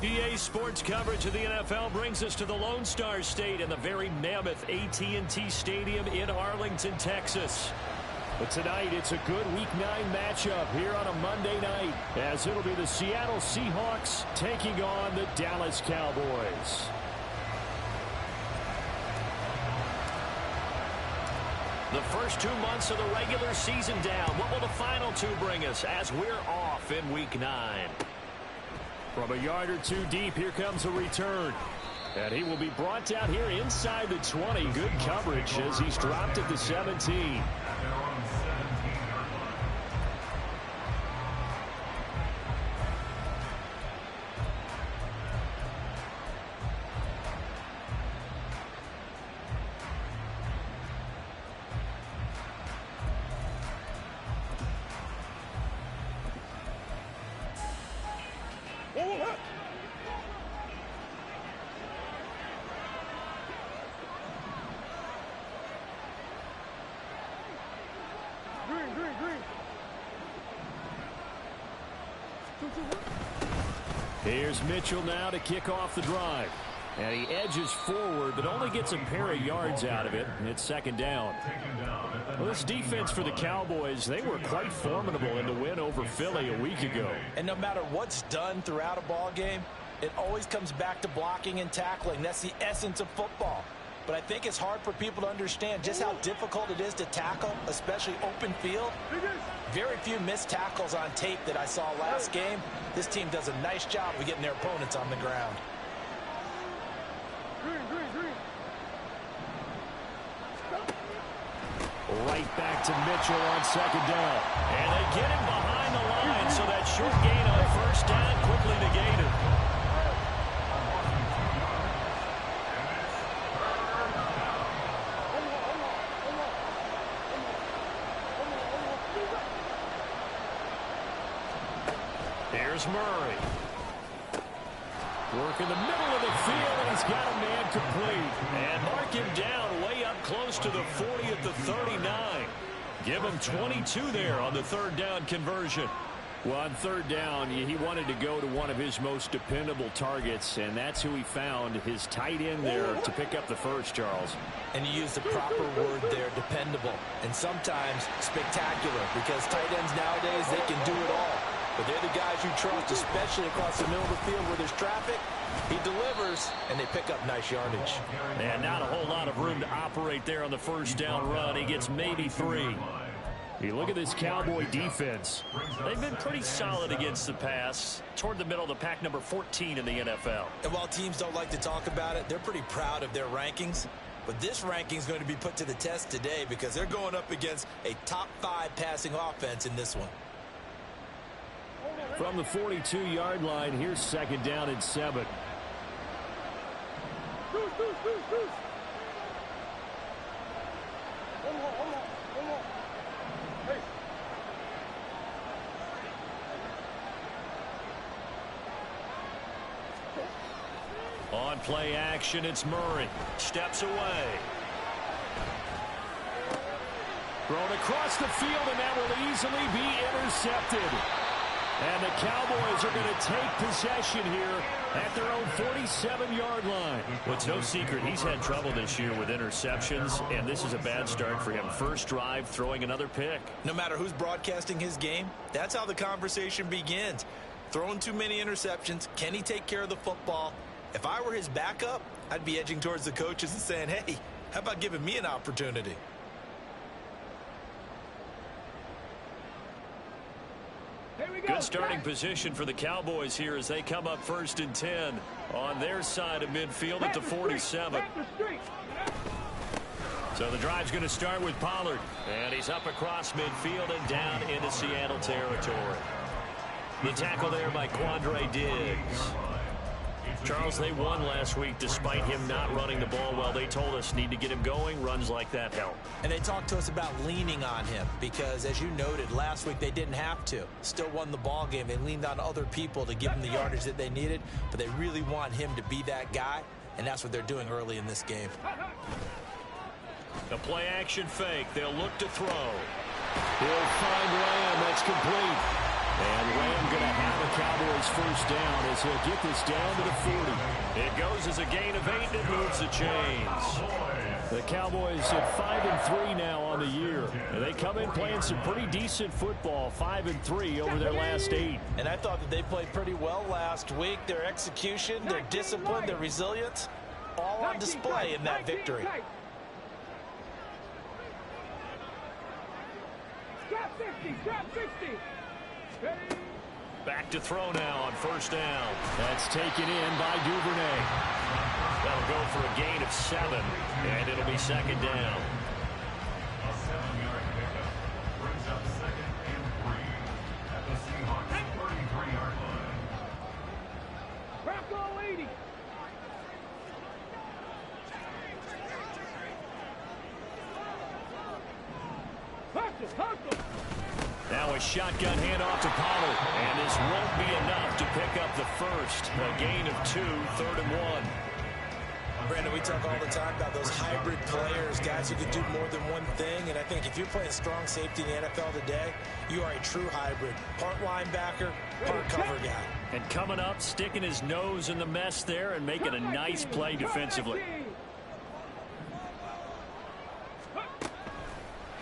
EA Sports coverage of the NFL brings us to the Lone Star State and the very mammoth AT&T Stadium in Arlington, Texas. But tonight, it's a good Week 9 matchup here on a Monday night, as it'll be the Seattle Seahawks taking on the Dallas Cowboys. The first 2 months of the regular season down. What will the final 2 bring us as we're off in Week 9? From a yard or 2 deep, here comes a return. And he will be brought down here inside the 20. Good coverage as he's dropped at the 17. Here's Mitchell now to kick off the drive. And he edges forward, but only gets a pair of yards out of it. It's second down. Well, this defense for the Cowboys, they were quite formidable in the win over Philly a week ago. And no matter what's done throughout a ball game, it always comes back to blocking and tackling. That's the essence of football. But I think it's hard for people to understand just how difficult it is to tackle, especially open field. Very few missed tackles on tape that I saw last game. This team does a nice job of getting their opponents on the ground. Right back to Mitchell on second down. And they get him behind the line, so that short gain on first down quickly negated. Here's Murray. Work in the middle of the field, and he's got a man complete. And mark him down way up close to the 40 at the 39. Give him 22 there on the third down conversion. Well, on third down, he wanted to go to one of his most dependable targets, and that's who he found, his tight end there to pick up the first, Charles. And you use the proper word there, dependable, and sometimes spectacular, because tight ends nowadays, they can do it all. But they're the guys you trust, especially across the middle of the field where there's traffic. He delivers, and they pick up nice yardage. And not a whole lot of room to operate there on the first down run. He gets maybe 3. You look at this Cowboy defense. They've been pretty solid against the pass, toward the middle of the pack, number 14 in the NFL. And while teams don't like to talk about it, they're pretty proud of their rankings. But this ranking is going to be put to the test today because they're going up against a top 5 passing offense in this one. From the 42-yard line, here's second down and 7. On play action, it's Murray. Steps away. Thrown across the field, and that will easily be intercepted. And the Cowboys are going to take possession here at their own 47-yard line. Well, it's no secret he's had trouble this year with interceptions, and this is a bad start for him. First drive, throwing another pick. No matter who's broadcasting his game, that's how the conversation begins. Throwing too many interceptions, can he take care of the football? If I were his backup, I'd be edging towards the coaches and saying, hey, how about giving me an opportunity? Good starting position for the Cowboys here as they come up first and 10 on their side of midfield at the 47. So the drive's going to start with Pollard. And he's up across midfield and down into Seattle territory. The tackle there by Quandre Diggs. Charles, they won last week despite him not running the ball well. They told us need to get him going. Runs like that help. And they talked to us about leaning on him because, as you noted, last week they didn't have to. Still won the ball game. They leaned on other people to give them the yardage that they needed, but they really want him to be that guy, and that's what they're doing early in this game. The play action fake. They'll look to throw. He'll find Lamb. That's complete. And Lamb going to have a Cowboys first down as he'll get this down to the 40. It goes as a gain of 8 and it moves the chains. The Cowboys at 5-3 now on the year. And they come in playing some pretty decent football, 5-3 over their last 8. And I thought that they played pretty well last week. Their execution, their discipline, their resilience, all on display in that victory. Drop 50. Back to throw now on first down. That's taken in by Duvernay. That'll go for a gain of 7, and it'll be second down. A 7-yard pickup brings up 2nd and 3 at the Seahawks 33-yard line. Rocco 80. Hustle. Now a shotgun handoff to Pollard, and this won't be enough to pick up the first. A gain of 2, 3rd and 1. Brandon, we talk all the time about those hybrid players, guys who can do more than one thing. And I think if you're playing strong safety in the NFL today, you are a true hybrid. Part linebacker, part cover guy. And coming up, sticking his nose in the mess there and making a nice play defensively.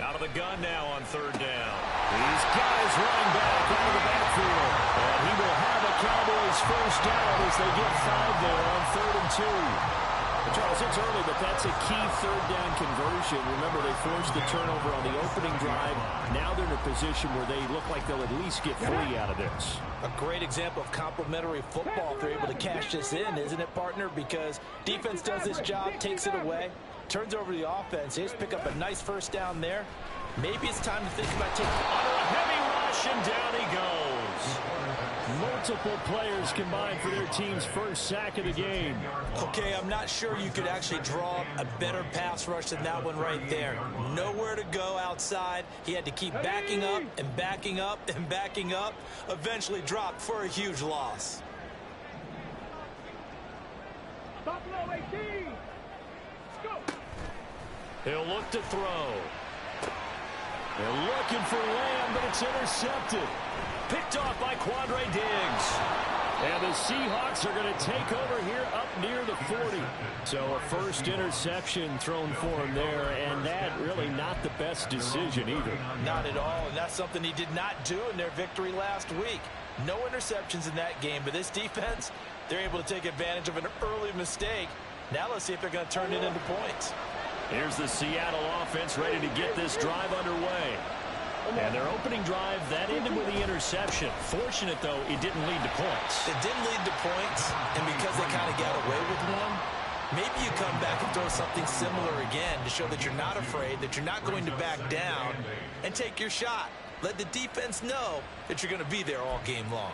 Out of the gun now on 3rd down. These guys running back out of the backfield. And he will have a Cowboys first down as they get 5 there on 3rd and 2. Charles, it's early, but that's a key 3rd down conversion. Remember, they forced the turnover on the opening drive. Now they're in a position where they look like they'll at least get 3 out of this. A great example of complementary football if they're able to cash this in, isn't it, partner? Because defense does this job, takes it away, turns over the offense. They just pick up a nice first down there. Maybe it's time to think about taking under a heavy rush, and down he goes. Multiple players combined for their team's first sack of the game. Okay, I'm not sure you could actually draw up a better pass rush than that one right there. Nowhere to go outside. He had to keep backing up and backing up and backing up. Eventually dropped for a huge loss. Buffalo 18. Let's go. He'll look to throw. They're looking for Lamb, but it's intercepted. Picked off by Quandre Diggs. And the Seahawks are going to take over here up near the 40. So a first interception thrown for him there, and that really not the best decision either. Not at all, and that's something he did not do in their victory last week. No interceptions in that game, but this defense, they're able to take advantage of an early mistake. Now let's see if they're going to turn it into points. Here's the Seattle offense ready to get this drive underway. And their opening drive, that ended with the interception. Fortunate, though, it didn't lead to points. It didn't lead to points, and because they kind of got away with one, maybe you come back and throw something similar again to show that you're not afraid, that you're not going to back down, and take your shot. Let the defense know that you're going to be there all game long.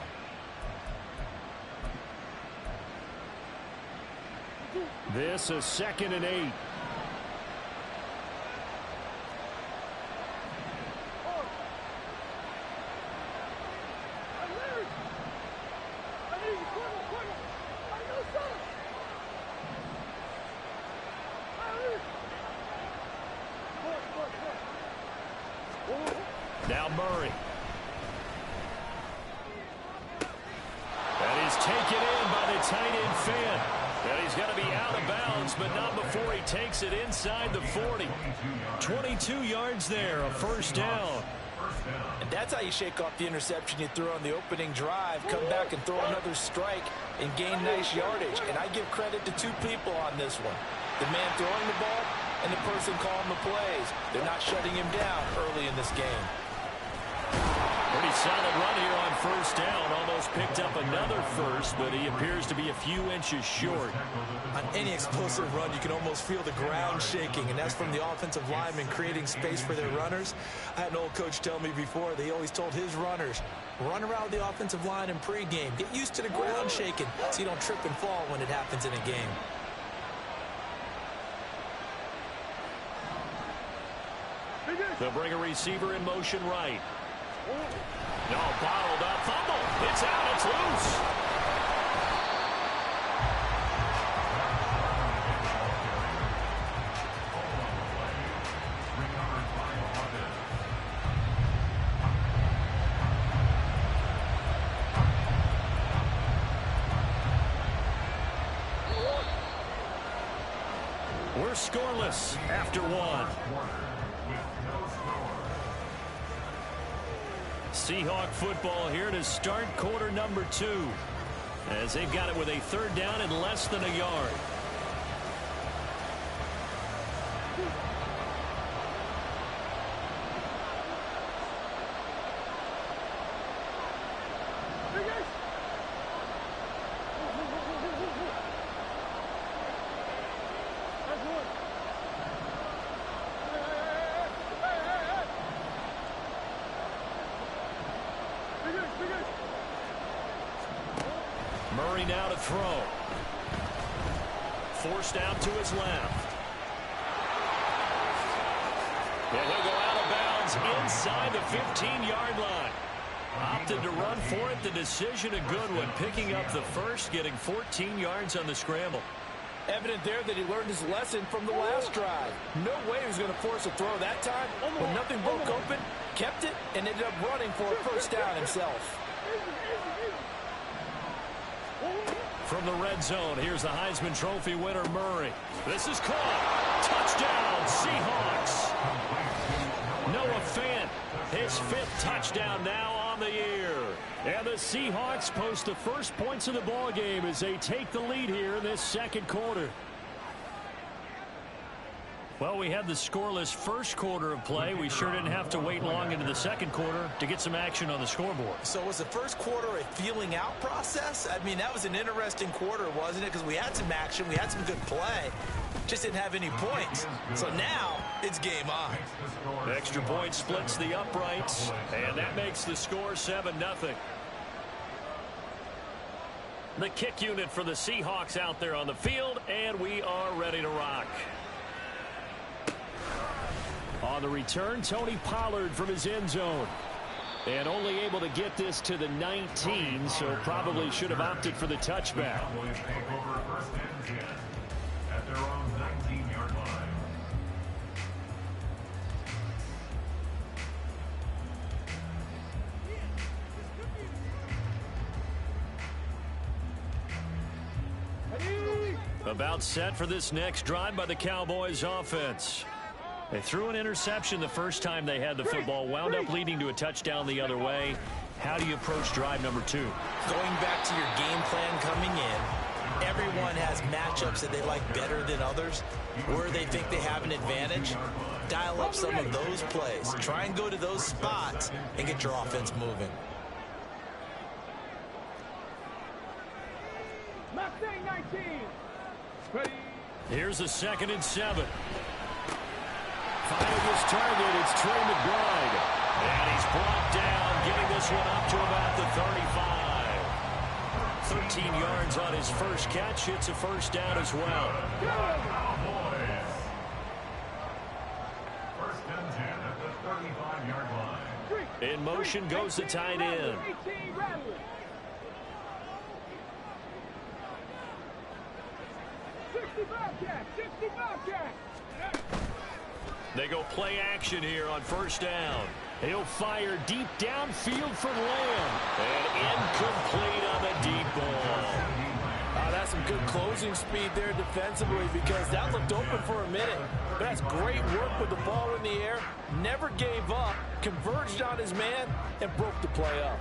This is 2nd and 8. Now Murray. That is taken in by the tight end Fant. And he's going to be out of bounds, but not before he takes it inside the 40. 22 yards there, a first down. And that's how you shake off the interception you threw on the opening drive. Come back and throw another strike and gain nice yardage. And I give credit to 2 people on this one. The man throwing the ball and the person calling the plays. They're not shutting him down early in this game. Pretty solid run here on first down. Almost picked up another first, but he appears to be a few inches short. On any explosive run, you can almost feel the ground shaking, and that's from the offensive linemen creating space for their runners. I had an old coach tell me before, they always told his runners, run around the offensive line in pregame. Get used to the ground shaking so you don't trip and fall when it happens in a game. They'll bring a receiver in motion right. No, bottled up, fumble. It's out, it's loose. scoreless after one. Seahawk football here to start quarter number 2, as they've got it with a third down and less than a yard. Murray now to throw. Forced out to his left. And he'll go out of bounds inside the 15-yard line. Opted to run for it. The decision a good one. Picking up the first, getting 14 yards on the scramble. Evident there that he learned his lesson from the last drive. No way he was going to force a throw that time. When nothing broke open, kept it, and ended up running for a first down himself. From the red zone, here's the Heisman Trophy winner, Murray. This is caught. Touchdown, Seahawks. Noah Fant, his 5th touchdown now on the year. And the Seahawks post the first points of the ball game as they take the lead here in this second quarter. Well, we had the scoreless first quarter of play. We sure didn't have to wait long into the second quarter to get some action on the scoreboard. So was the first quarter a feeling out process? I mean, that was an interesting quarter, wasn't it? Because we had some action, we had some good play, just didn't have any points. So now it's game on. Extra point splits the uprights, and that makes the score 7-0. The kick unit for the Seahawks out there on the field, and we are ready to rock. On the return, Tony Pollard from his end zone. And only able to get this to the 19, so probably should have opted for the touchback. At their own 19-yard line. About set for this next drive by the Cowboys offense. They threw an interception the first time they had the football, wound up leading to a touchdown the other way. How do you approach drive number 2? Going back to your game plan coming in, everyone has matchups that they like better than others. Where they think they have an advantage, dial up some of those plays. Try and go to those spots and get your offense moving. Here's a 2nd and 7. Finding his target, it's Trey McBride. And he's brought down, getting this one up to about the 35. 13 yards on his first catch. It's a first down as well. First and 10 at the 35-yard line. In motion goes the tight end. They go play action here on first down. He'll fire deep downfield for Lamb. And incomplete on the deep ball. That's some good closing speed there defensively, because that looked open for a minute. But that's great work with the ball in the air. Never gave up, converged on his man, and broke the play up.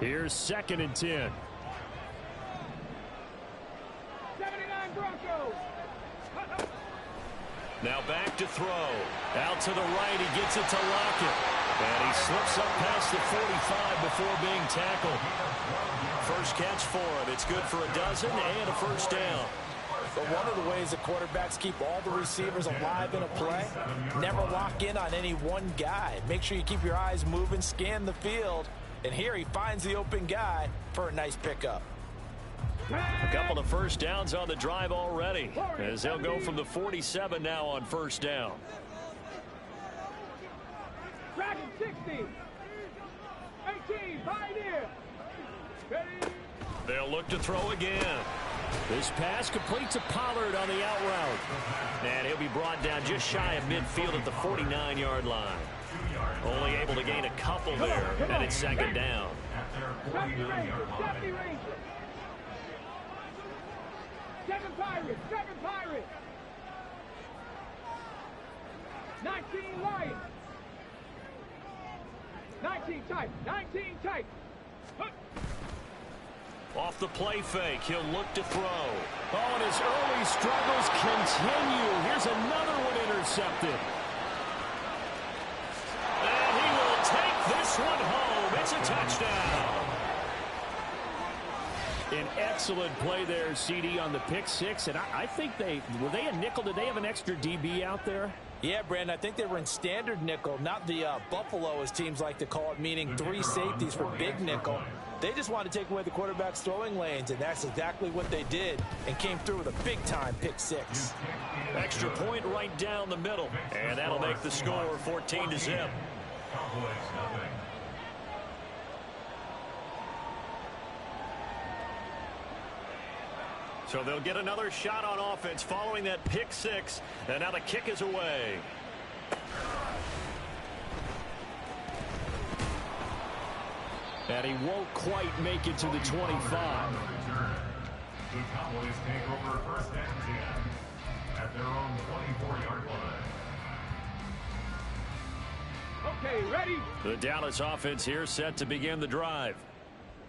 Here's 2nd and 10. 79 Broncos. Now back to throw. Out to the right. He gets it to Lockett. And he slips up past the 45 before being tackled. First catch for him. It's good for a dozen and a first down. But one of the ways the quarterbacks keep all the receivers alive in a play, never lock in on any one guy. Make sure you keep your eyes moving, scan the field. And here he finds the open guy for a nice pickup. A couple of first downs on the drive already, as they'll go from the 47 now on first down. Dragon 60. 18. Pioneer. Ready. They'll look to throw again. This pass complete to Pollard on the out route. And he'll be brought down just shy of midfield at the 49-yard line. 2 yards Only able to gain a couple there, and it's second down. At their Safety 49-yard Rangers, safety line. Rangers. 7 Pirates, 7 Pirates. 19 Lions. 19 tight, 19 tight. Off the play fake, he'll look to throw. Oh, and his early struggles continue. Here's another one intercepted. And he will take this one home. It's a touchdown. An excellent play there, CD, on the pick six. And I think were they a nickel? Did they have an extra DB out there? Yeah, Brandon, I think they were in standard nickel, not the Buffalo, as teams like to call it, meaning 3 safeties for big nickel. They just wanted to take away the quarterback's throwing lanes, and that's exactly what they did, and came through with a big-time pick six. Extra point right down the middle, and that'll make the score 14-0. Cowboys nothing. So they'll get another shot on offense following that pick six, and now the kick is away. And he won't quite make it to the 25. The Cowboys take over first and 10 at their own 24-yard line. Okay, ready? The Dallas offense here set to begin the drive.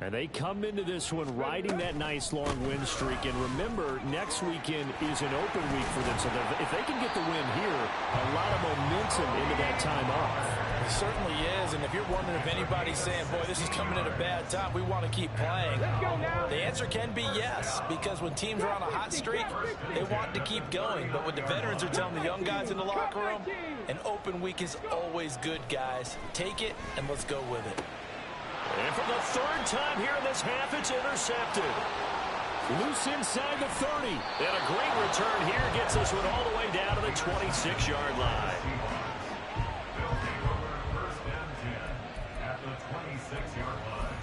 And they come into this one riding that nice long win streak. And remember, next weekend is an open week for them. So if they can get the win here, a lot of momentum into that time off. It certainly is, and if you're wondering if anybody's saying, boy, this is coming at a bad time, we want to keep playing, Let's go now. the answer can be yes, because when teams are on a hot streak, they want to keep going. But what the veterans are telling the young guys in the locker room, an open week is always good, guys. Take it, and let's go with it. And for the third time here in this half, it's intercepted. Loose inside the 30. And a great return here gets this one all the way down to the 26-yard line. They'll take over first and 10 at the 26-yard line.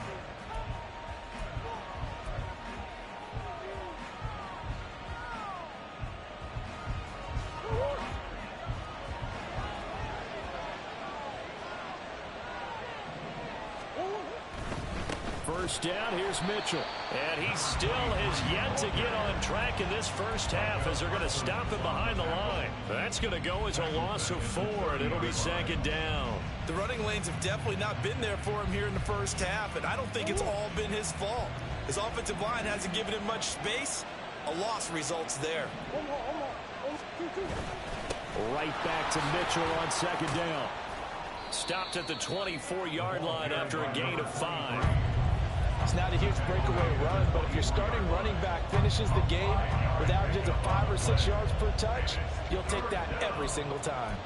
First down, here's Mitchell. And he still has yet to get on track in this first half as they're going to stop him behind the line. That's going to go as a loss of 4, and it'll be second down. The running lanes have definitely not been there for him here in the first half, and I don't think it's all been his fault. His offensive line hasn't given him much space. A loss results there. Right back to Mitchell on second down. Stopped at the 24-yard line after a gain of 5. It's not a huge breakaway run, but if your starting running back finishes the game with averages of 5 or 6 yards per touch, you'll take that every single time.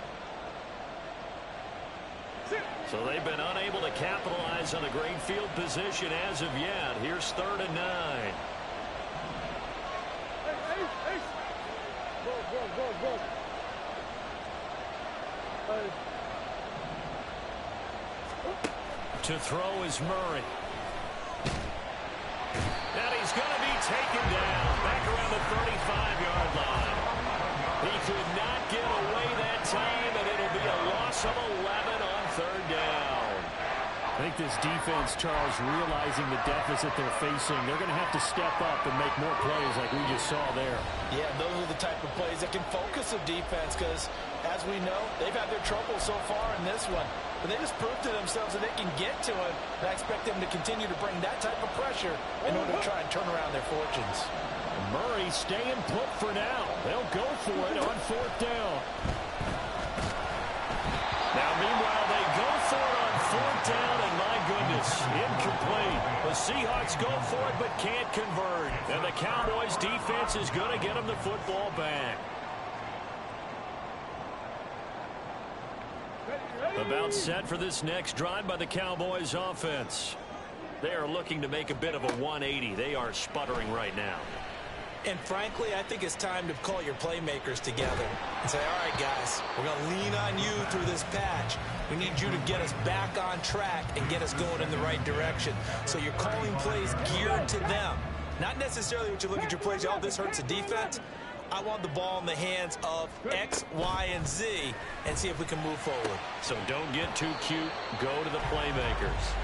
So they've been unable to capitalize on a great field position as of yet. Here's 3rd and 9. To throw is Murray. And he's going to be taken down back around the 35-yard line. He could not get away that time, and it'll be a loss of 11 on 3rd down. I think this defense, Charles, realizing the deficit they're facing, they're going to have to step up and make more plays like we just saw there. Yeah, those are the type of plays that can focus a defense because, as we know, they've had their trouble so far in this one. But they just proved to themselves that they can get to it, and I expect them to continue to bring that type of pressure in order to try and turn around their fortunes. Murray staying put for now. They'll go for it on 4th down. Now, meanwhile, they go for it on 4th down, and my goodness, incomplete. The Seahawks go for it but can't convert. And the Cowboys defense is going to get them the football back. About set for this next drive by the Cowboys offense. They are looking to make a bit of a 180. They are sputtering right now. And frankly, I think it's time to call your playmakers together and say, all right, guys, we're going to lean on you through this patch. We need you to get us back on track and get us going in the right direction. So you're calling plays geared to them. Not necessarily what you look at your plays, oh, this hurts the defense. I want the ball in the hands of X, Y, and Z and see if we can move forward. So don't get too cute. Go to the playmakers.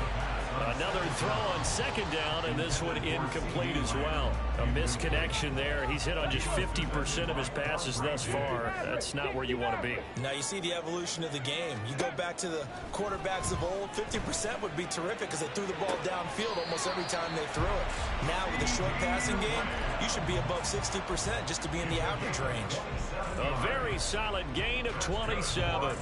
Another throw on second down, and this one incomplete as well. A misconnection there. He's hit on just 50% of his passes thus far. That's not where you want to be. Now you see the evolution of the game. You go back to the quarterbacks of old, 50% would be terrific because they threw the ball downfield almost every time they threw it. Now with the short passing game, you should be above 60% just to be in the average range. A very solid gain of 27.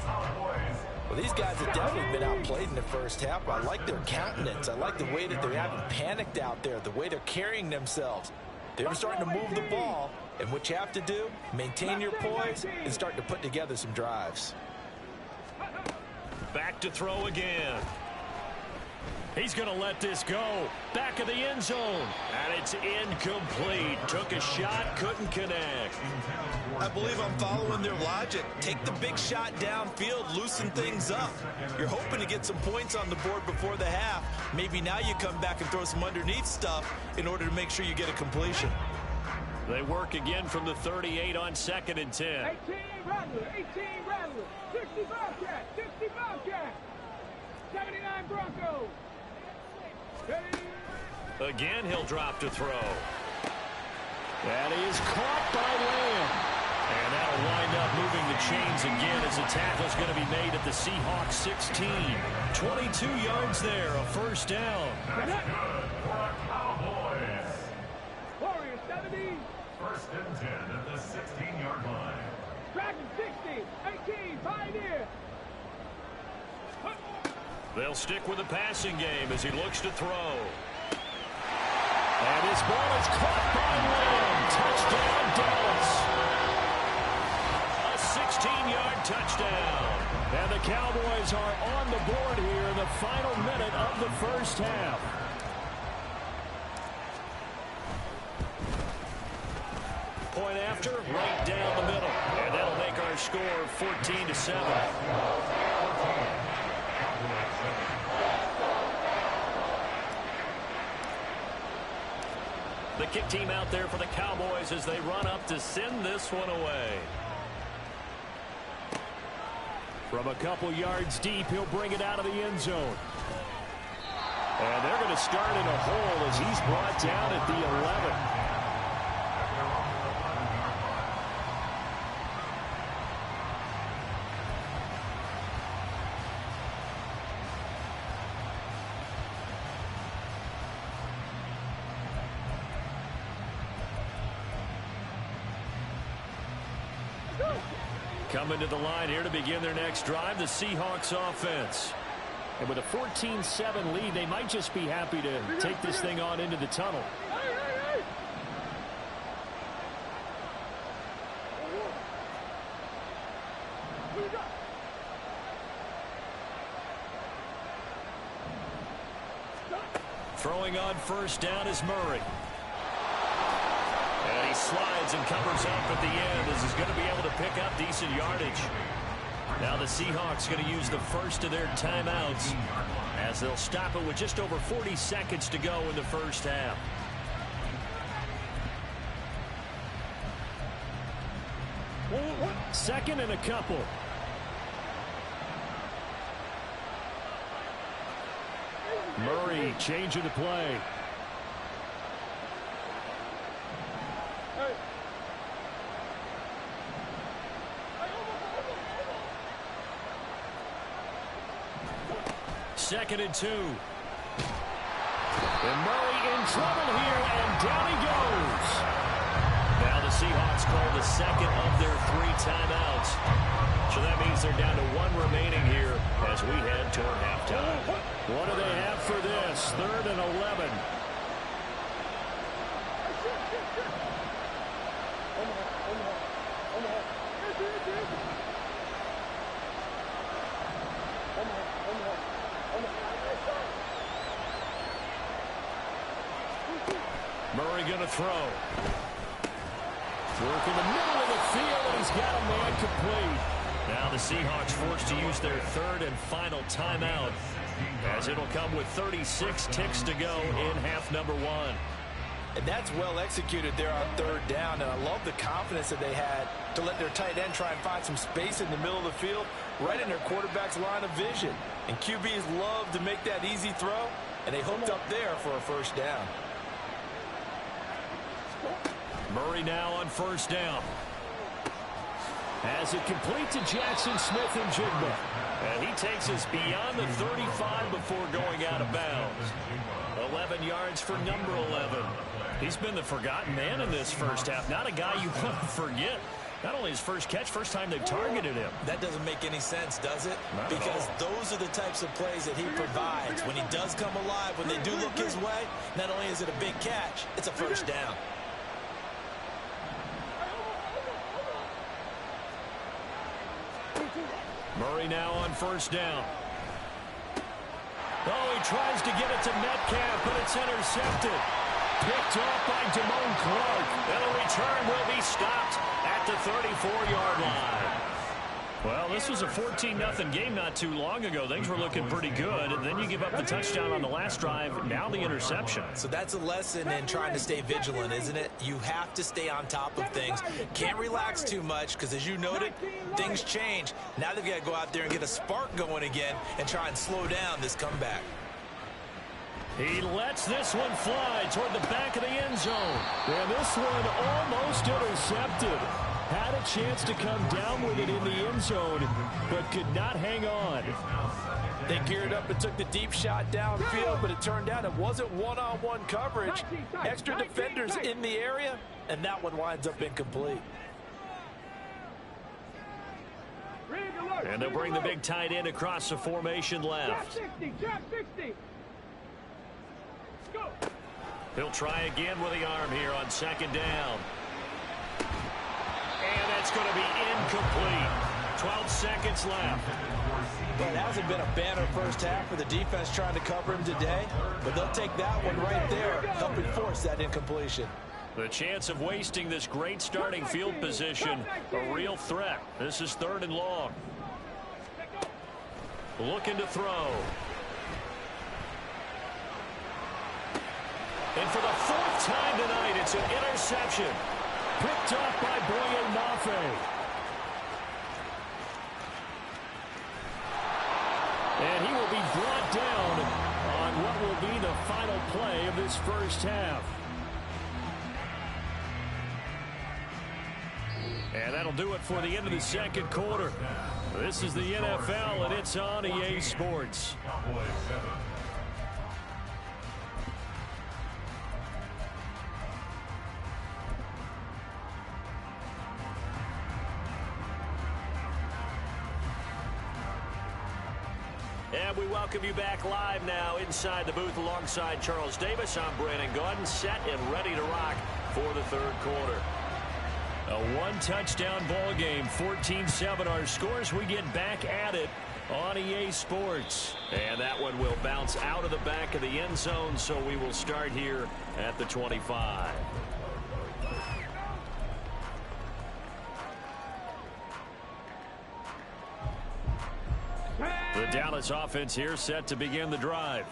Well, these guys have definitely been outplayed in the first half. I like their countenance. I like the way that they haven't panicked out there, the way they're carrying themselves. They're starting to move the ball, and what you have to do, maintain your poise and start to put together some drives. Back to throw again. He's going to let this go. Back of the end zone. And it's incomplete. Took a shot, couldn't connect. I believe I'm following their logic. Take the big shot downfield, loosen things up. You're hoping to get some points on the board before the half. Maybe now you come back and throw some underneath stuff in order to make sure you get a completion. They work again from the 38 on 2nd and 10. 18 Rattler, 18 Rattler, 60 Bobcat, 60 Bobcat, 79 Broncos. Again, he'll drop to throw. That is caught by Lamb. And that'll wind up moving the chains again as the tackle's going to be made at the Seahawks 16. 22 yards there, a first down. Warriors 70. First and 10 at the 16-yard line. Dragon 60, 18 Pioneer. They'll stick with the passing game as he looks to throw. And his ball is caught by Lamb. Touchdown, Dallas. A 16-yard touchdown. And the Cowboys are on the board here in the final minute of the first half. Point after, right down the middle. And that'll make our score 14-7. The kick team out there for the Cowboys as they run up to send this one away. From a couple yards deep, he'll bring it out of the end zone. And they're going to start in a hole as he's brought down at the 11. Coming to the line here to begin their next drive, the Seahawks offense. And with a 14-7 lead, they might just be happy to take this thing on into the tunnel. Throwing on first down is Murray. And he slides and covers up at the end as he's going to be able to pick up decent yardage. Now the Seahawks going to use the first of their timeouts as they'll stop it with just over 40 seconds to go in the first half. Second and a couple. Murray changing the play. Second and 2. And Murray in trouble here, and down he goes. Now the Seahawks call the second of their 3 timeouts. So that means they're down to 1 remaining here as we head toward halftime. What do they have for this? 3rd and 11. Murray going to throw. Work in the middle of the field, and he's got a man complete. Now the Seahawks forced to use their 3rd and final timeout as it'll come with 36 ticks to go in half number 1. And that's well executed there on third down. And I love the confidence that they had to let their tight end try and find some space in the middle of the field, right in their quarterback's line of vision. And QBs love to make that easy throw, and they hooked up there for a first down. Murray now on first down. As it complete to Jackson Smith and Jigba. And he takes us beyond the 35 before going out of bounds. 11 yards for number 11. He's been the forgotten man in this first half. Not a guy you want to forget. Not only his first catch, first time they've targeted him. That doesn't make any sense, does it? Because those are the types of plays that he provides. When he does come alive, when they do look his way, not only is it a big catch, it's a first down. Murray now on first down. Oh, he tries to get it to Metcalf, but it's intercepted. Picked off by Damone Clark. And the return will be stopped at the 34-yard line. Well, this was a 14-0 game not too long ago. Things were looking pretty good. And then you give up the touchdown on the last drive. Now the interception. So that's a lesson in trying to stay vigilant, isn't it? You have to stay on top of things. Can't relax too much because, as you noted, things change. Now they've got to go out there and get a spark going again and try and slow down this comeback. He lets this one fly toward the back of the end zone. And this one almost intercepted. Had a chance to come down with it in the end zone, but could not hang on. They geared up and took the deep shot downfield, but it turned out it wasn't one-on-one coverage. Extra defenders in the area, and that one winds up incomplete. And they'll bring the big tight end across the formation left. He'll try again with the arm here on second down. And that's going to be incomplete. 12 seconds left. Well, it hasn't been a banner first half for the defense trying to cover him today, but they'll take that one right there, helping force that incompletion. The chance of wasting this great starting field position, a real threat. This is 3rd and long. Looking to throw. And for the 4th time tonight, it's an interception. Picked off by Boye Mafe. And he will be brought down on what will be the final play of this first half. And that'll do it for the end of the second quarter. This is the NFL, and it's on EA Sports. And we welcome you back live now inside the booth alongside Charles Davis. I'm Brandon Gaudin, set and ready to rock for the third quarter. A one-touchdown ball game, 14-7 our scores. We get back at it on EA Sports. And that one will bounce out of the back of the end zone, so we will start here at the 25. The Dallas offense here set to begin the drive.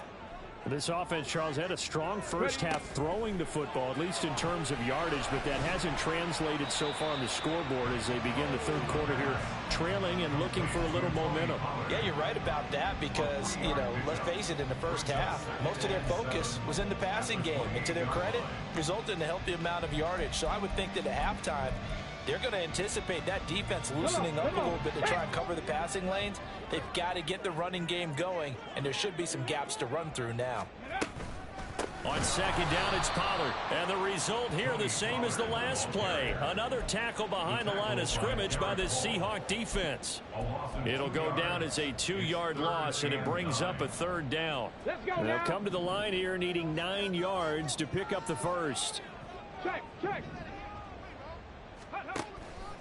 This offense, Charles, had a strong first half throwing the football, at least in terms of yardage, but that hasn't translated so far on the scoreboard as they begin the third quarter here, trailing and looking for a little momentum. Yeah, you're right about that because, you know, let's face it, in the first half, most of their focus was in the passing game. And to their credit, resulted in a healthy amount of yardage. So I would think that at halftime, they're going to anticipate that defense loosening up a little bit to try and cover the passing lanes. They've got to get the running game going, and there should be some gaps to run through now. On second down, it's Pollard. And the result here, the same as the last play. Another tackle behind the line of scrimmage by the Seahawk defense. It'll go down as a 2-yard loss, and it brings up a third down. They'll come to the line here needing 9 yards to pick up the first. Check, check.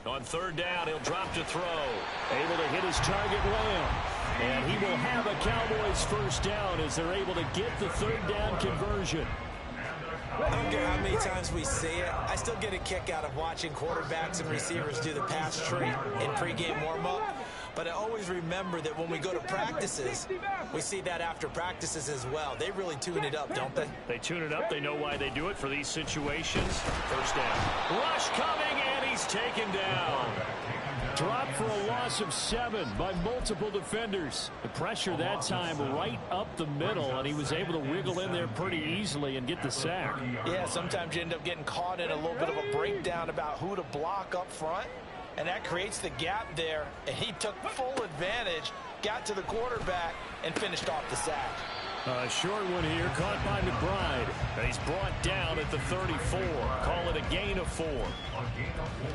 On third down, he'll drop to throw. Able to hit his target, Lamb. And he will have a Cowboys first down as they're able to get the third down conversion. I don't care how many times we see it. I still get a kick out of watching quarterbacks and receivers do the pass tree in pregame warm-up. But I always remember that when we go to practices, we see that after practices as well. They really tune it up, don't they? They tune it up. They know why they do it for these situations. First down. Rush coming, and he's taken down. Dropped for a loss of 7 by multiple defenders. The pressure that time right up the middle, and he was able to wiggle in there pretty easily and get the sack. Yeah, sometimes you end up getting caught in a little bit of a breakdown about who to block up front, and that creates the gap there, and he took full advantage, got to the quarterback, and finished off the sack. A short one here, caught by McBride. And he's brought down at the 34. Call it a gain of 4.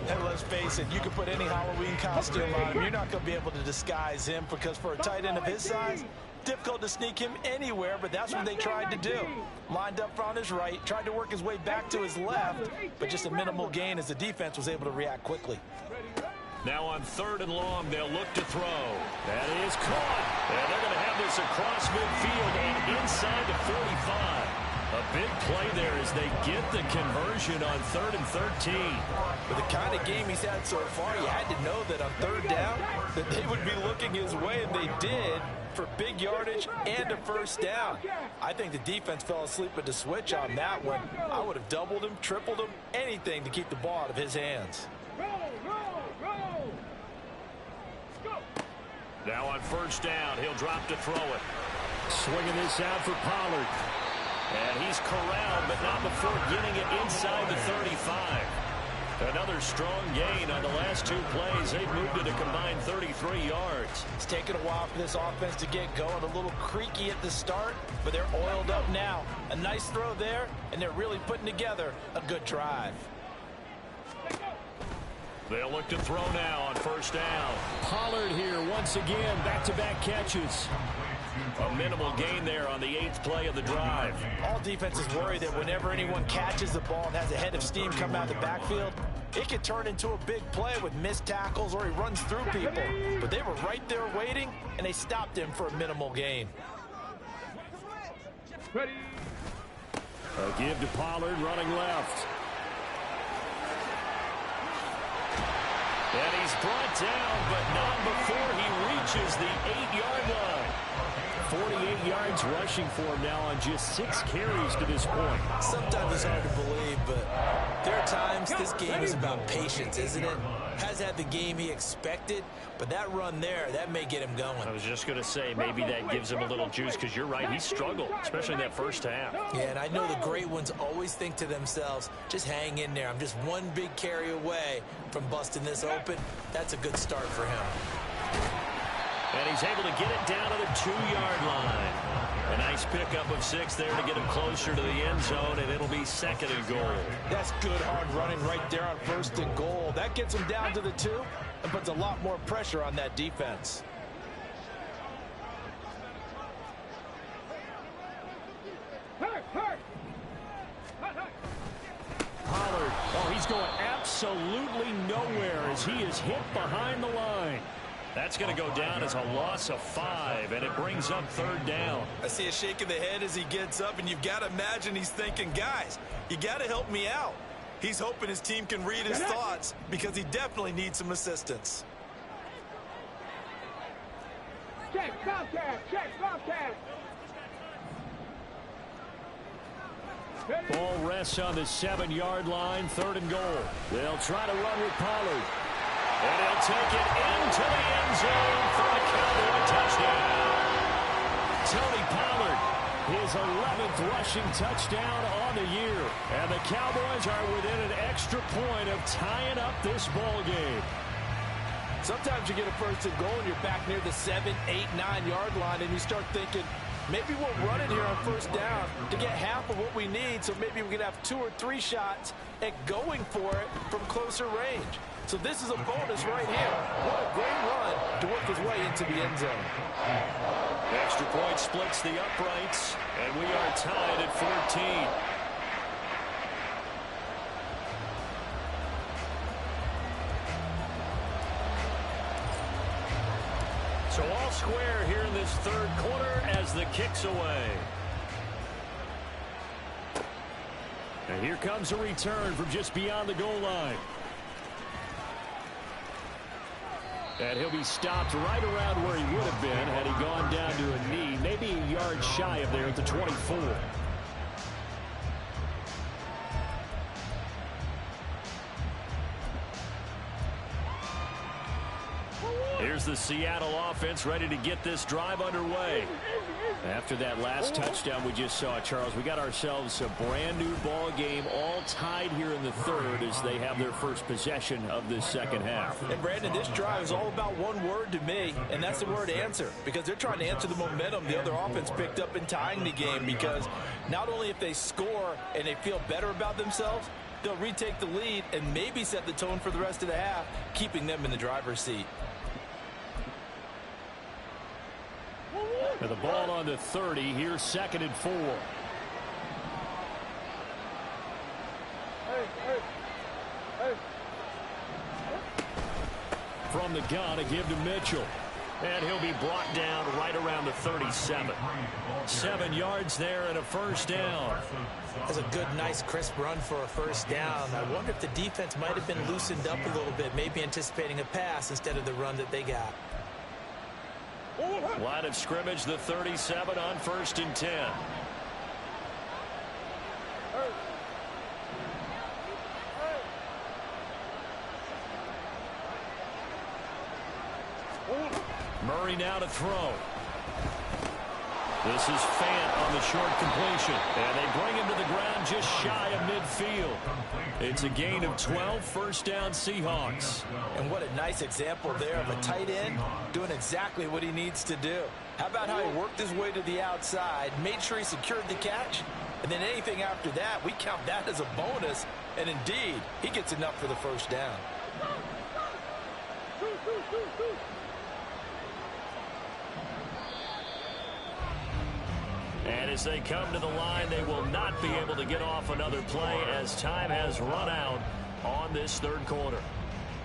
And let's face it, you can put any Halloween costume on him. You're not going to be able to disguise him because for a tight end of his size, difficult to sneak him anywhere, but that's what they tried to do. Lined up on his right, tried to work his way back to his left, but just a minimal gain as the defense was able to react quickly. Now on 3rd and long, they'll look to throw. That is caught. And they're going to have this across midfield and inside the 45. A big play there as they get the conversion on 3rd and 13. With the kind of game he's had so far, you had to know that on 3rd down that they would be looking his way, and they did for big yardage and a first down. I think the defense fell asleep with the switch on that one. I would have doubled him, tripled him, anything to keep the ball out of his hands. Now on 1st down, he'll drop to throw it. Swinging this out for Pollard. And he's corralled, but not before getting it inside the 35. Another strong gain on the last 2 plays. They've moved it a combined 33 yards. It's taken a while for this offense to get going. A little creaky at the start, but they're oiled up now. A nice throw there, and they're really putting together a good drive. They'll look to throw now on 1st down. Pollard here once again, back-to-back catches. A minimal gain there on the 8th play of the drive. All defenses worry that whenever anyone catches the ball and has a head of steam coming out of the backfield, it could turn into a big play with missed tackles or he runs through people. But they were right there waiting, and they stopped him for a minimal gain. Ready. A give to Pollard running left. And he's brought down, but not before he reaches the 8-yard line. 48 yards rushing for him now on just 6 carries to this point. Sometimes it's hard to believe, but there are times this game is about patience, isn't it? Has had the game he expected, but that run there, that may get him going. I was just going to say, maybe that gives him a little juice, because you're right, he struggled, especially in that first half. Yeah, and I know the great ones always think to themselves, just hang in there. I'm just one big carry away from busting this open. That's a good start for him. And he's able to get it down to the 2-yard line. A nice pickup of 6 there to get him closer to the end zone, and it'll be 2nd and goal. That's good hard running right there on 1st and goal. That gets him down to the 2 and puts a lot more pressure on that defense. Pollard, oh, he's going absolutely nowhere as he is hit behind the line. That's going to go down as a loss of 5, and it brings up 3rd down. I see a shake of the head as he gets up, and you've got to imagine he's thinking, guys, you got to help me out. He's hoping his team can read his thoughts because he definitely needs some assistance. Check, Bobcat, check, Bobcat. Ball rests on the 7-yard line, 3rd and goal. They'll try to run with Pollard. And he'll take it into the end zone for a Cowboy touchdown. Tony Pollard, his 11th rushing touchdown on the year. And the Cowboys are within an extra point of tying up this ball game. Sometimes you get a 1st and goal and you're back near the 7, 8, 9-yard line, and you start thinking, maybe we'll run it here on 1st down to get half of what we need, so maybe we can have 2 or 3 shots at going for it from closer range. So this is a bonus right here. What a great run to work his way into the end zone. Extra point splits the uprights, and we are tied at 14. So all square here in this 3rd quarter as the kick's away. And here comes a return from just beyond the goal line. And he'll be stopped right around where he would have been had he gone down to a knee, maybe a yard shy of there at the 24. Here's the Seattle offense ready to get this drive underway. After that last touchdown we just saw, Charles, we got ourselves a brand new ball game, all tied here in the third as they have their first possession of this second half. And Brandon, this drive is all about one word to me, and that's the word answer, because they're trying to answer the momentum the other offense picked up in tying the game, because not only if they score and they feel better about themselves, they'll retake the lead and maybe set the tone for the rest of the half, keeping them in the driver's seat. And the ball on the 30. Here's 2nd and 4. From the gun, a give to Mitchell. And he'll be brought down right around the 37. 7 yards there and a first down. That's a good, nice, crisp run for a first down. I wonder if the defense might have been loosened up a little bit, maybe anticipating a pass instead of the run that they got. Line of scrimmage, the 37 on 1st and 10. Murray now to throw. This is Fant on the short completion. And they bring him to the ground just shy of midfield. It's a gain of 12, first down Seahawks. And what a nice example there of a tight end doing exactly what he needs to do. How about how he worked his way to the outside, made sure he secured the catch, and then anything after that, we count that as a bonus. And indeed, he gets enough for the first down. And as they come to the line, they will not be able to get off another play as time has run out on this third quarter.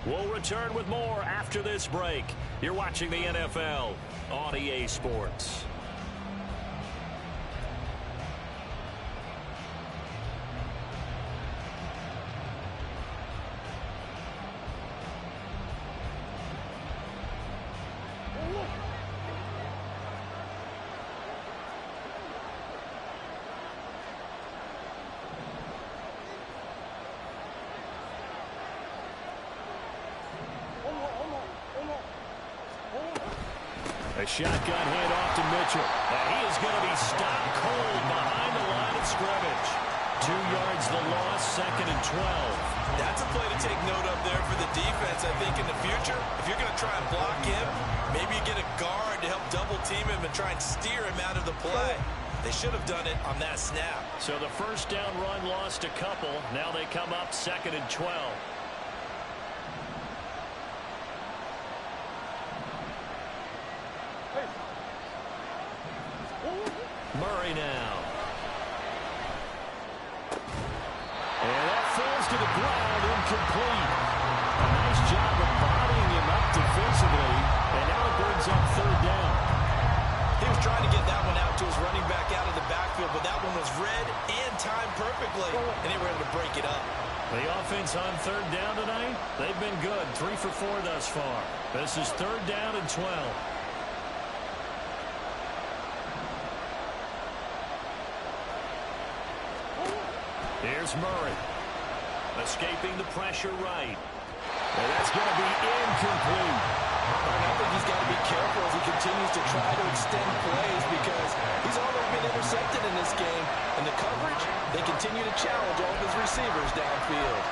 We'll return with more after this break. You're watching the NFL on EA Sports. A shotgun handoff to Mitchell. And he is going to be stopped cold behind the line of scrimmage. 2 yards the loss, 2nd and 12. That's a play to take note of there for the defense, I think, in the future. If you're going to try and block him, maybe you get a guard to help double team him and try and steer him out of the play. They should have done it on that snap. So the first down run lost a couple. Now they come up 2nd and 12. Murray now. And that falls to the ground, incomplete. A nice job of bodying him up defensively, and now it brings up 3rd down. He was trying to get that one out to his running back out of the backfield, but that one was read and timed perfectly, and they were able to break it up. The offense on 3rd down tonight, they've been good. 3 for 4 thus far. This is 3rd down and 12. Here's Murray. Escaping the pressure right. And that's going to be incomplete. And I think he's got to be careful as he continues to try to extend plays because he's already been intercepted in this game. And the coverage, they continue to challenge all of his receivers downfield.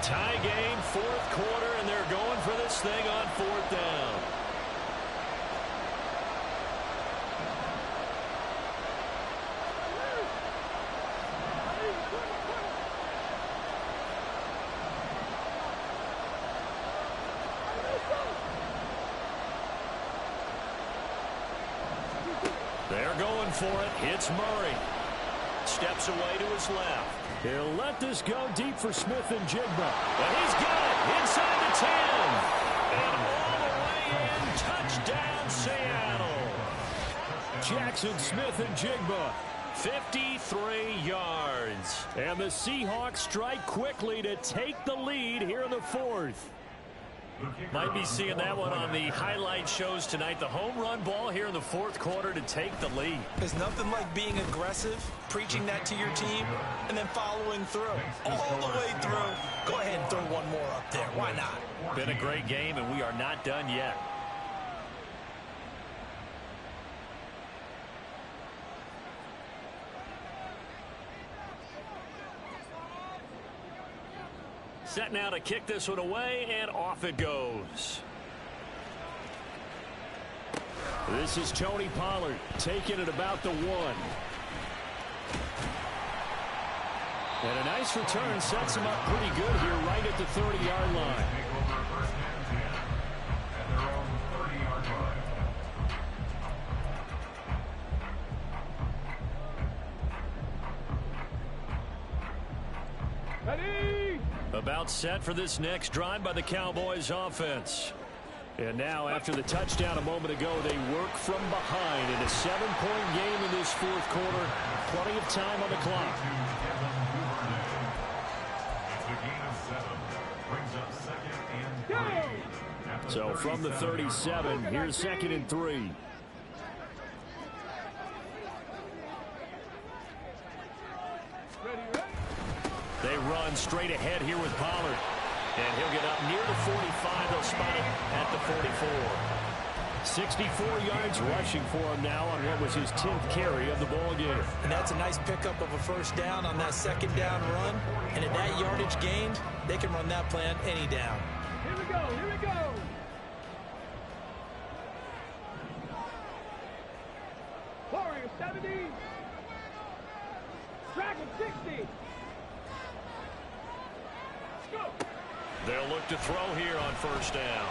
Tie game, 4th quarter, and they're going for this thing on 4th down. They're going for it. It's Murray. Steps away to his left. He'll let this go deep for Smith and Jigba. And he's got it inside the 10. And all the way in, touchdown Seattle. Jackson Smith and Jigba. 53 yards. And the Seahawks strike quickly to take the lead here in the fourth. Might be seeing that one on the highlight shows tonight. The home run ball here in the fourth quarter to take the lead. There's nothing like being aggressive, preaching that to your team, and then following through. All the way through. Go ahead and throw one more up there. Why not? Been a great game, and we are not done yet. Set now to kick this one away, and off it goes. This is Tony Pollard taking it about the 1. And a nice return sets him up pretty good here right at the 30-yard line. Ready? About set for this next drive by the Cowboys offense. And now, after the touchdown a moment ago, they work from behind in a 7-point game in this fourth quarter. Plenty of time on the clock. So from the 37, here's 2nd and 3. They run straight ahead here with Pollard. And he'll get up near the 45. They'll spot him at the 44. 64 yards rushing for him now on what was his 10th carry of the ball game. And that's a nice pickup of a first down on that second down run. And at that yardage gained, they can run that play on any down. Here we go, here we go. Warrior 70. Dragon 60. They'll look to throw here on first down.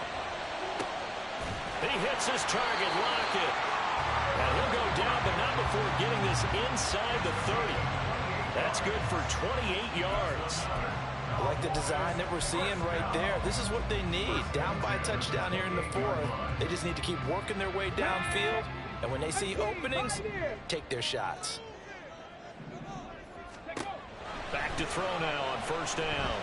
He hits his target, Lockett. And he'll go down, but not before getting this inside the 30. That's good for 28 yards. I like the design that we're seeing right there. This is what they need. Down by a touchdown here in the fourth. They just need to keep working their way downfield. And when they see openings, take their shots. Back to throw now on first down.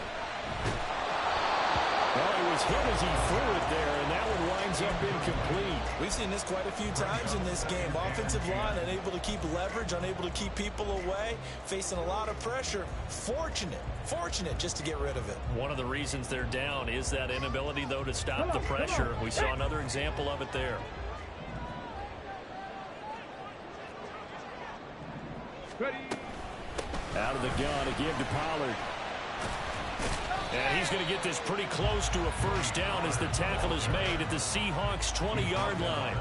Well, he was hit as he threw it there, and that one winds up incomplete. We've seen this quite a few times in this game. Offensive line unable to keep leverage, unable to keep people away, facing a lot of pressure. Fortunate just to get rid of it. One of the reasons they're down is that inability, though, to stop the pressure. We saw another example of it there. Ready? Out of the gun to give to Pollard. And he's going to get this pretty close to a first down as the tackle is made at the Seahawks' 20-yard line.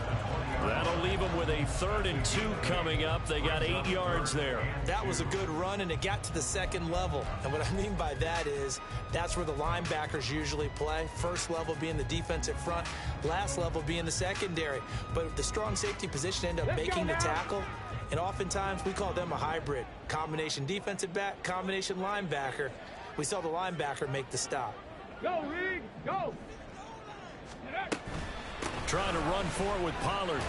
That'll leave them with a 3rd and 2 coming up. They got 8 yards there. That was a good run, and it got to the second level. And what I mean by that is that's where the linebackers usually play. First level being the defensive front, last level being the secondary. But the strong safety position ended up making the tackle. And oftentimes we call them a hybrid. Combination defensive back, combination linebacker. We saw the linebacker make the stop. Go, Reed, go. Trying to run for it with Pollard.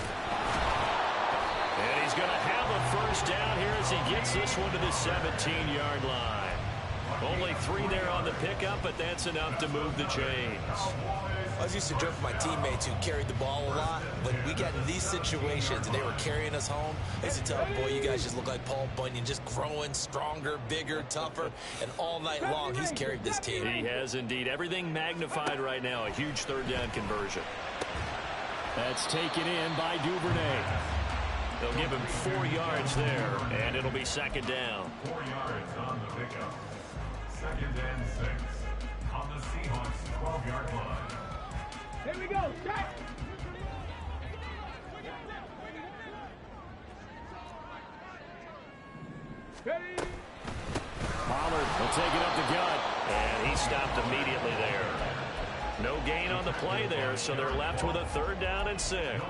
And he's going to have a first down here as he gets this one to the 17-yard line. Only 3 there on the pickup, but that's enough to move the chains. I was used to joke with my teammates who carried the ball a lot. When we got in these situations and they were carrying us home, I used to tell them, boy, you guys just look like Paul Bunyan, just growing stronger, bigger, tougher. And all night long, he's carried this team. He has indeed. Everything magnified right now. A huge 3rd down conversion. That's taken in by Duvernay. They'll give him 4 yards there, and it'll be 2nd down. 4 yards on the pickup. 2nd and 6 on the Seahawks' 12-yard line. Here we go, check. Ready? Pollard will take it up the gut, and he stopped immediately there. No gain on the play there, so they're left with a 3rd down and 6.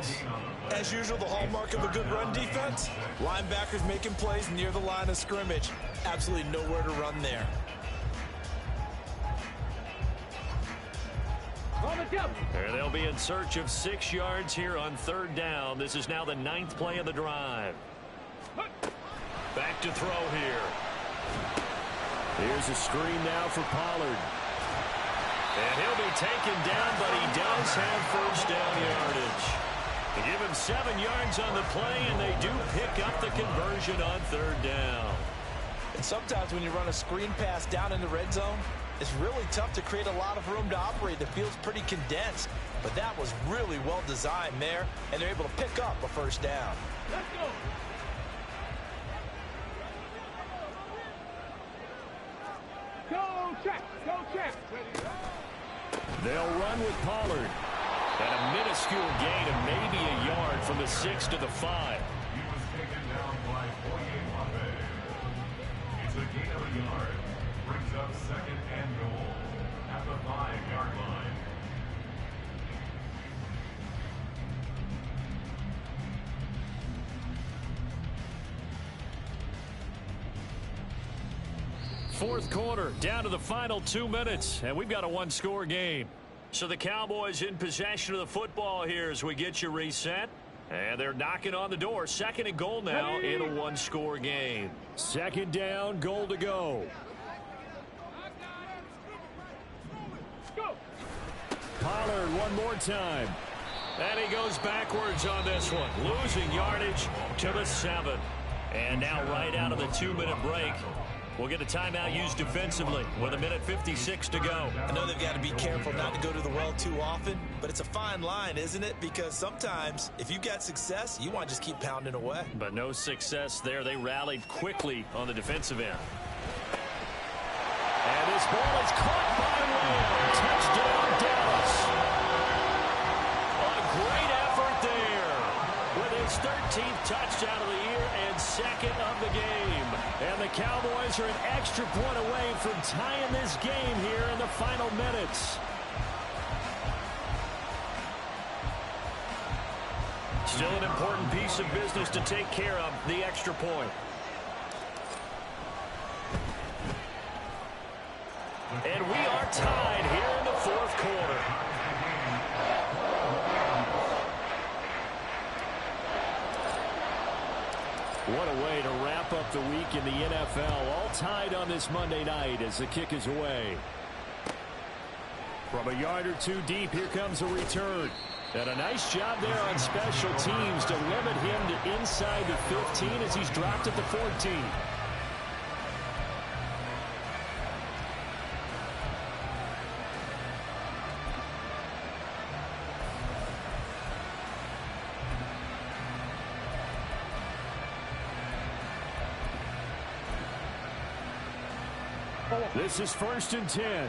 As usual, the hallmark of a good run defense, linebackers making plays near the line of scrimmage. Absolutely nowhere to run there. On the And they'll be in search of 6 yards here on 3rd down. This is now the 9th play of the drive. Back to throw here. Here's a screen now for Pollard. And he'll be taken down, but he does have 1st down yardage. They give him 7 yards on the play, and they do pick up the conversion on 3rd down. And sometimes when you run a screen pass down in the red zone, it's really tough to create a lot of room to operate. The field's pretty condensed, but that was really well designed there, and they're able to pick up a 1st down. Let's go. Go check. Go check. They'll run with Pollard. And a minuscule gain of maybe a yard from the 6 to the 5. He was taken down by Oyewale. It's a gain of a yard. Brings up 2nd and goal at the 5-yard line. Fourth quarter, down to the final 2 minutes, and we've got a 1-score game. So the Cowboys in possession of the football here as we get you reset. And they're knocking on the door. 2nd and goal now in a 1-score game. 2nd down, goal to go. Go. Pollard one more time. And he goes backwards on this one. Losing yardage to the 7. And now right out of the 2-minute break, we'll get a timeout used defensively with 1:56 to go. I know they've got to be careful not to go to the well too often, but it's a fine line, isn't it? Because sometimes if you've got success, you want to just keep pounding away. But no success there. They rallied quickly on the defensive end. And this ball is caught by Lamb. Touchdown, Dallas. A great effort there with his 13th touchdown of the year and 2nd of the game. And the Cowboys are an extra point away from tying this game here in the final minutes. Still an important piece of business to take care of, the extra point. And we are tied here in the 4th quarter. What a way to wrap up the week in the NFL. All tied on this Monday night as the kick is away. From a yard or 2 deep, here comes a return. And a nice job there on special teams to limit him to inside the 15 as he's dropped at the 14. This is 1st and 10.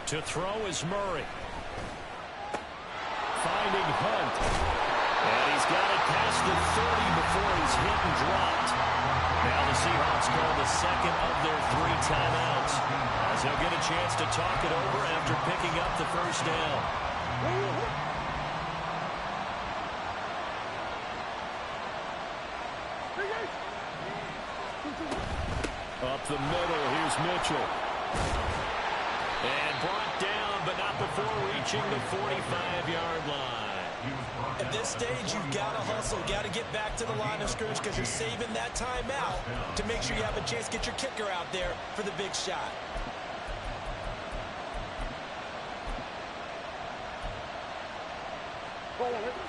To throw is Murray. Finding Hunt. And he's got it past the 30 before he's hit and dropped. Now the Seahawks call the 2nd of their 3 timeouts, as they'll get a chance to talk it over after picking up the 1st down. Up the middle, here's Mitchell. And brought down, but not before reaching the 45-yard line. At this stage, you've got to hustle, got to get back to the line of scrimmage because you're saving that timeout to make sure you have a chance to get your kicker out there for the big shot.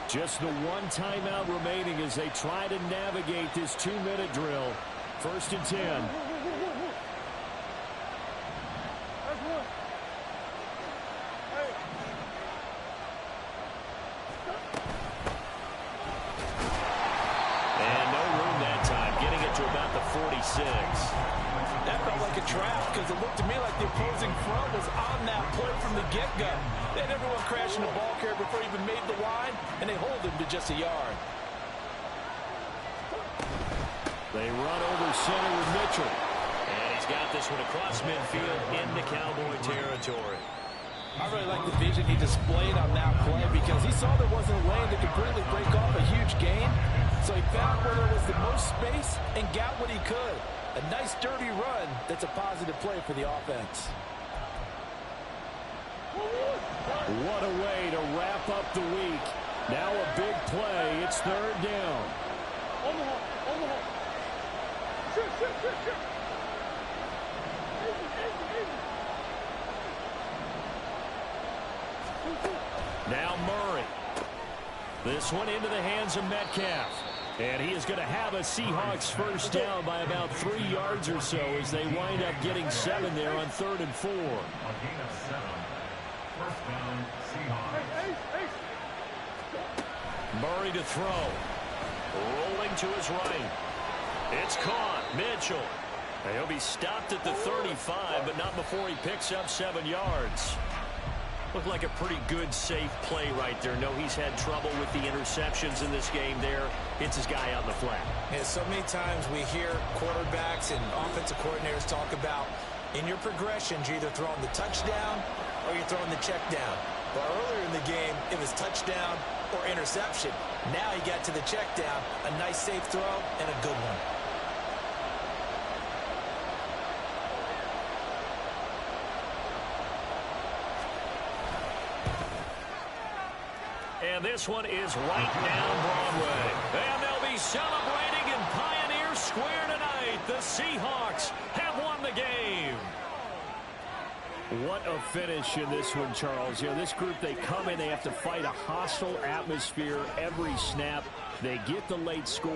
Just the 1 timeout remaining as they try to navigate this 2-minute drill. 1st and 10. That felt like a trap because it looked to me like the opposing front was on that play from the get-go. They had everyone crashing the ball carrier before he even made the line, and they hold him to just a yard. They run over center with Mitchell. And he's got this one across midfield into Cowboy territory. I really like the vision he displayed on that play because he saw there wasn't a lane that could completely break off a huge gain. So he found where there was the most space and got what he could. A nice dirty run that's a positive play for the offense. What a way to wrap up the week. Now a big play. It's third down. Omaha. Shoot. Now Murray. This one into the hands of Metcalf. And he is going to have a Seahawks first down by about 3 yards or so as they wind up getting 7 there on 3rd and 4. A gain of 7. First down, Seahawks. Murray to throw. Rolling to his right. It's caught. Mitchell. And he'll be stopped at the 35, but not before he picks up 7 yards. Looked like a pretty good, safe play right there. No, he's had trouble with the interceptions in this game there. Hits his guy on the flat. Yeah, so many times we hear quarterbacks and offensive coordinators talk about in your progressions, you're either throwing the touchdown or you're throwing the check down. But earlier in the game, it was touchdown or interception. Now he got to the check down, a nice safe throw, and a good one. And this one is right down Broadway. And they'll be celebrating in Pioneer Square tonight. The Seahawks have won the game. What a finish in this one, Charles. You know, this group, they come in, they have to fight a hostile atmosphere every snap. They get the late score.